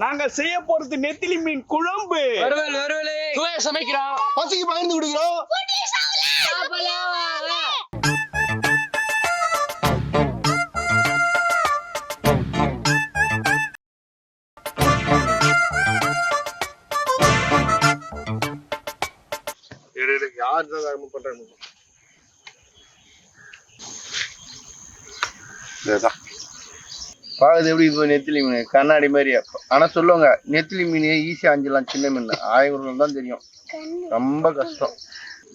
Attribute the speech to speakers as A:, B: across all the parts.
A: நாங்க செய்ய போறது நெத்திலி மீன் குழம்பு.
B: சமைக்கிறோம், பசிக்கு பயந்து விடுகிறோம். யாருதான் பண்றாங்க பாக்குது எப்படி இப்போ நெத்திலி மீன் கண்ணாடி மாதிரி. ஆனா சொல்லுவாங்க நெத்திலி மீன் ஈஸியா அஞ்சிடலாம், சின்ன மீன் 1000 தான் தெரியும், ரொம்ப கஷ்டம்.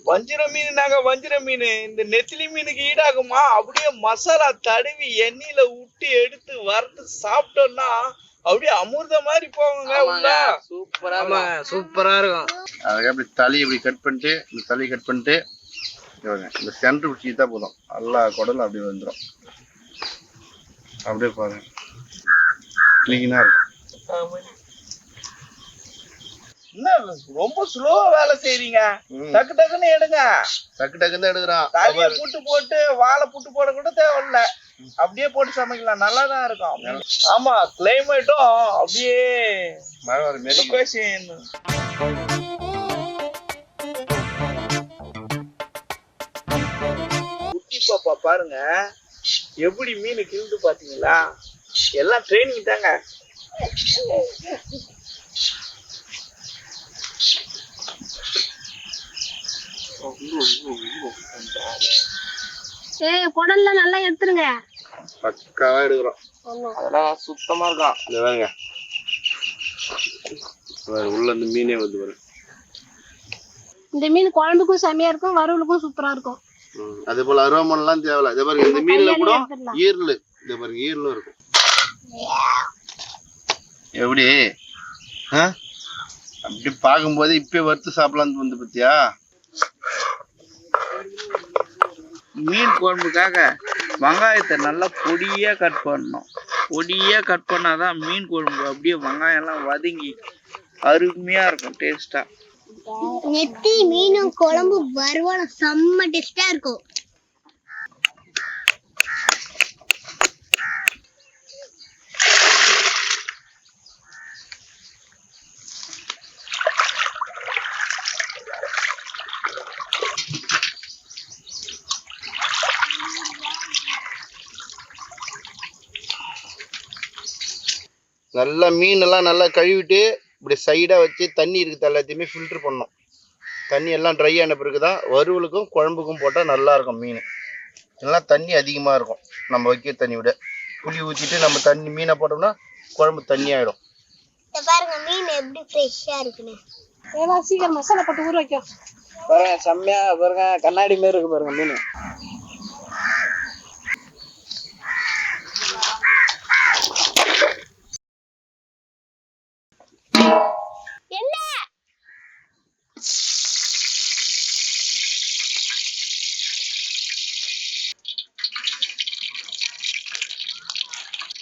A: வஞ்சிர மீன் நாங்க வஞ்சிர மீன் இந்த நெத்திலி மீனுக்கு ஈடாகுமா? அப்படியே மசாலா தடவி எண்ணெயில விட்டு எடுத்து வறுத்து சாப்பிட்டோம்னா அப்படியே அமிர்த மாதிரி போவாங்க.
B: சூப்பரா இருக்கும். அதுக்கு அப்படி தலி இப்படி கட் பண்ணிட்டு, இந்த தலி கட் பண்ணிட்டு இந்த சென்டர் பிடிச்சிட்டா போதும், எல்லா குடலும் அப்படியே வந்துடும். அப்படியே பாருங்க கிளீனா இருக்கும்.
A: ரொம்ப ஸ்லோவா வேலை செய்றீங்க. டக்கு டக்குன்னு எடுங்க.
B: டக்கு டக்குன்னு எடுக்கிறான்.
A: தலைய புட்டு போட்டு வாழை புட்டு போட கூட தேவையில்ல, அப்படியே போட்டு சமைக்கலாம், நல்லாதான் இருக்கும். ஆமா, கிளைமேட்டும் அப்படியே
B: மழை வர மாதிரி.
A: குட்டி பாப்பா பாருங்க எப்படி மீன் கிழிந்து பாத்தீங்களா? எல்லாம் ட்ரைனிங் தாங்க.
C: குடல்ல நல்லா எடுத்துருங்க.
B: பக்காவா எடுக்கிறோம்.
A: அதெல்லாம் சுத்தமா இருக்கும்.
B: இந்த பாருங்க உள்ள இந்த மீனே வந்து பாருங்க.
C: இந்த மீன் குழம்புக்கும் செமையா இருக்கும், வறுவலுக்கும் சூப்பரா இருக்கும்.
B: அதே போல அரோமன் எல்லாம் தேவையில்ல. இதே பாருங்க இந்த மீன்ல கூட ஈரல், இதே பாருங்க ஈரலும் இருக்கும். எப்படி அப்படி பார்க்கும்போது இப்ப வறுத்து சாப்பிடலான்னு வந்து பத்தியா?
A: மீன் குழம்புக்காக வெங்காயத்தை நல்லா பொடியா கட் பண்ணணும். பொடியா கட் பண்ணாதான் மீன் குழம்பு அப்படியே வெங்காயம் எல்லாம் வதங்கி அருமையா இருக்கும், டேஸ்டா.
C: நெத்தி மீனும் குழம்பு வறுவலும் செம்ம டேஸ்டா இருக்கும்.
B: நல்லா மீன் எல்லாம் நல்லா கழுவிட்டு இப்படி சைடா வச்சு தண்ணி இருக்குது எல்லாத்தையுமே ஃபில்டர் பண்ணணும். தண்ணி எல்லாம் ட்ரை ஆன பிறகுதான் வறுவலுக்கும் குழம்புக்கும் போட்டால் நல்லா இருக்கும். மீன் எல்லாம் தண்ணி அதிகமாக இருக்கும். நம்ம வைக்க தண்ணி விட புளி ஊற்றிட்டு நம்ம தண்ணி மீனை போட்டோம்னா குழம்பு தண்ணி ஆயிடும்.
C: பாருங்க மீன் எப்படி ஃப்ரெஷ்ஷா இருக்குன்னு.
D: சீக்கிரம் மசாலா போட்டு ஊற வைக்கும்
A: பாருங்க, செம்மையா பாருங்க, கண்ணாடி மாதிரி இருக்கு பாருங்க மீன்.
C: என்ன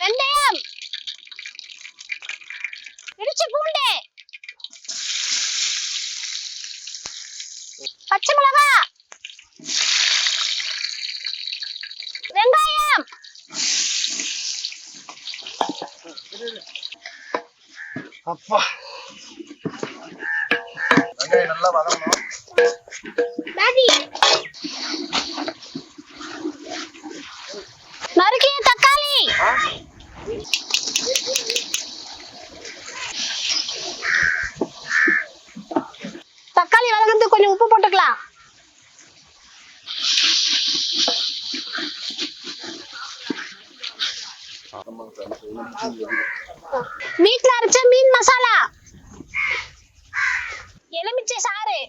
C: வெந்தயம், இடிச்ச பூண்டு, பச்சை மிளகா, வெங்காயம்,
B: அப்பா வெங்காயம் நல்லா வதங்கணும்.
C: நறுக்கிய தக்காளி, தக்காளி வதங்கிறதுக்கு கொஞ்சம் உப்பு போட்டுக்கலாம். வீட்ல அரைச்ச மீன் மசாலா, எலுமிச்சை சாறு,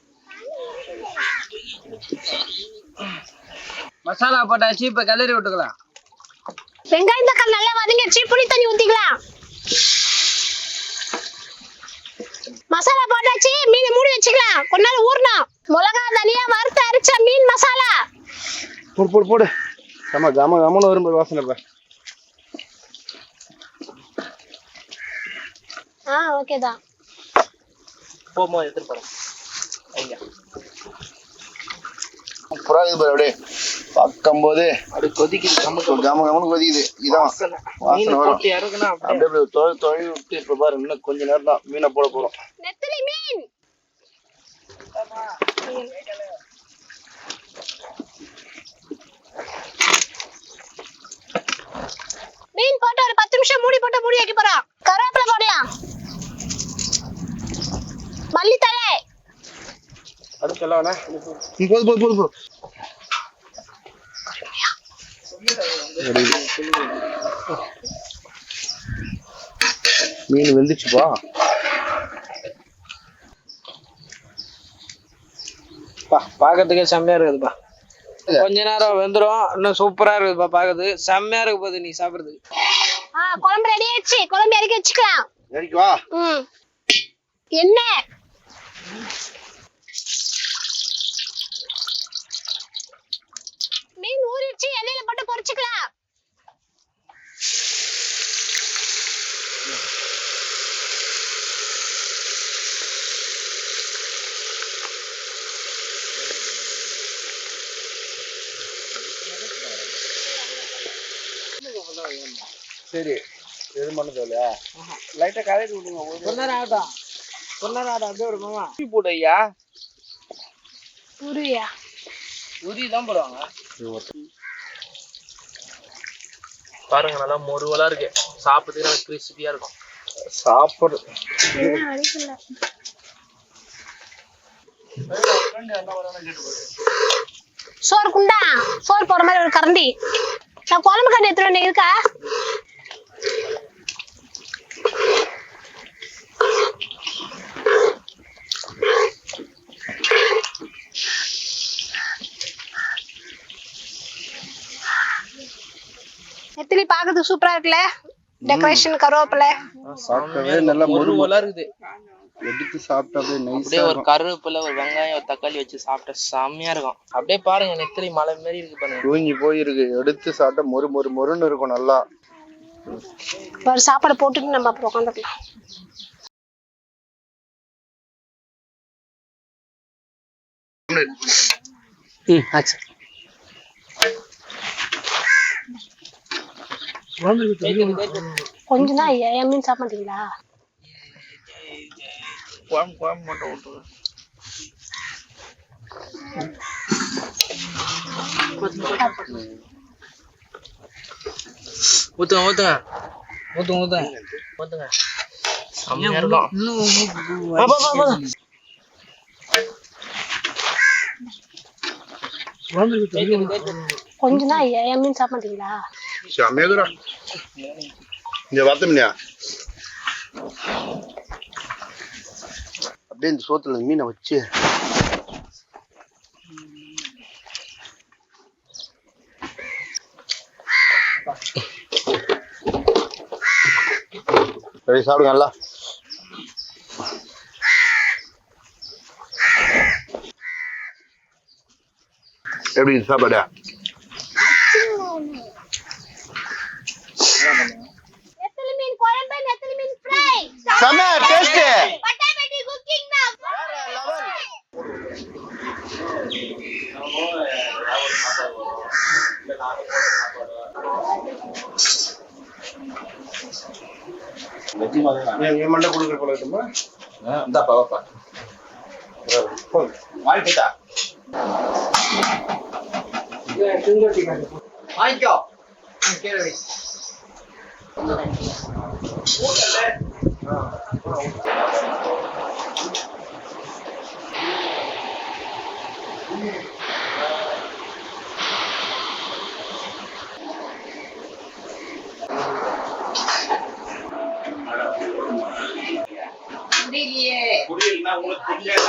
A: மசாலா போட்டாச்சு, இப்ப கிளறி விட்டுக்கலாம்.
C: வெங்காயம் தக்காளி நல்லா வதங்கிடுச்சு, புளி தண்ணி ஊத்திக்கலாம். மசாலா போட்டாச்சு, மீனை மூடி வச்சுக்கலாம், கொஞ்ச நேரம் ஊறணும். மிளகா தனியா வறுத்து அரைச்ச மீன் மசாலா
B: போடு போடு போடு. கம கம கமன்னு வரும்போது வாசனை பா.
C: ஓகே தான்.
A: போமா எடுத்துட்டு போறேன்.
B: சூப்பரா இருக்குது பாரு அப்படியே. பார்க்கும்போதே
A: அப்படி கொதிக்குது நமக்கு
B: கம கமனு கொதிக்குது. இதான்
A: வாசனை.
B: வாசனை
A: மீனை
B: வரும்.
A: போட்டு இறக்குனா அப்படியே
B: அப்படியே தொழில் விட்டு இப்ப பாரு இன்னும் கொஞ்ச நேரம் தான் மீனை போட போறோம்.
C: நெத்திலி மீன். மீன் போட்டு ஒரு 10 நிமிஷம் மூடி போட்டு மூடி வைக்க போறோம். கருவேப்பிலை போடலாம். மல்லித்தழை.
A: அடுத்தலாம் வேணா
B: போது மீன் வெந்துச்சுப்பா.
A: பாக்கிறதுக்கே செம்மையா இருக்குதுப்பா. கொஞ்ச நேரம் வெந்துரும். இன்னும் சூப்பரா இருக்குதுப்பா. பாக்குறதுக்கு செம்மையா இருக்கு போது நீ சாப்பிடுறதுக்கு.
C: குழம்பு ரெடி ஆயிடுச்சு. குழம்பு இறக்கி வச்சுக்கலாம்.
B: இறக்கி வா.
C: என்ன மீன் ஊறிடுச்சு. எண்ணெயில போட்டு பொரிச்சுக்கலாம்.
B: சரி எது பண்ணதில்ல லைட்டா கலக்கி விடுங்க.
A: கொஞ்ச நேரம் ஆகட்டும். அப்படியே ஒரு மாமா போடு ஐயா.
C: புரியா
A: உரி தான் போடுவாங்க. பாருங்க நல்லா முருவலா இருக்கு. சாப்பிடுறதுக்கு நல்லா கிறிஸ்பியா இருக்கும்.
B: சாப்பிடு.
C: சோறு குண்டா. சோறு போற மாதிரி ஒரு கரண்டி. நான் குழம்பு கரண்டி எடுத்துட்டு இருக்கா. நெத்திலி பாக்குறதுக்கு சூப்பரா இருக்குல்ல. டெக்கரேஷன் கருவேப்பிலை.
B: சாப்பிட்டவே நல்லா
A: முருவலா இருக்குது.
B: எடுத்து சாப்பிட்டாவே
A: அப்படியே ஒரு கருவேப்பிலை ஒரு வெங்காயம் ஒரு தக்காளி வச்சு சாப்பிட்டா செம்மையா இருக்கும். அப்படியே பாருங்க நெத்திலி மலை மாதிரி இருக்கு பாருங்க.
B: தூங்கி போயிருக்கு. எடுத்து சாப்பிட்டா மொறுன்னு இருக்கும் நல்லா.
C: ஒரு சாப்பாடு போட்டுட்டு நம்ம அப்புறம் உட்காந்துக்கலாம். கொஞ்சம் தான் என் மீன் சாப்பிட மாட்டீங்களா?
A: குழம்பு மட்டும் ஊற்றுங்க. ஊத்துங்க செம்மையா இருக்கும்.
C: கொஞ்சம் தான் என் மீன் சாப்பிட மாட்டீங்களா?
B: செம்மையா இங்க பார்த்தோம்லையா அப்படியே இந்த சோத்துல மீனை வச்சு சாப்பிடுங்க நல்லா. எப்படி சாப்பாடு?
C: நெத்திலி மீன் குழம்பு, நெத்திலி மீன் ஃப்ரை.
B: செம்ம டேஸ்ட்.
C: பட்டாபட்டி குக்கிங் தான்.
B: என் மண்டை கொடுக்குற போல இருக்குமா?
E: இந்த பாப்பா
B: வாங்கிட்டா
E: வாங்கிக்கோ.
F: புரியலையே. புரியலன்னா உங்களுக்கு புரியல.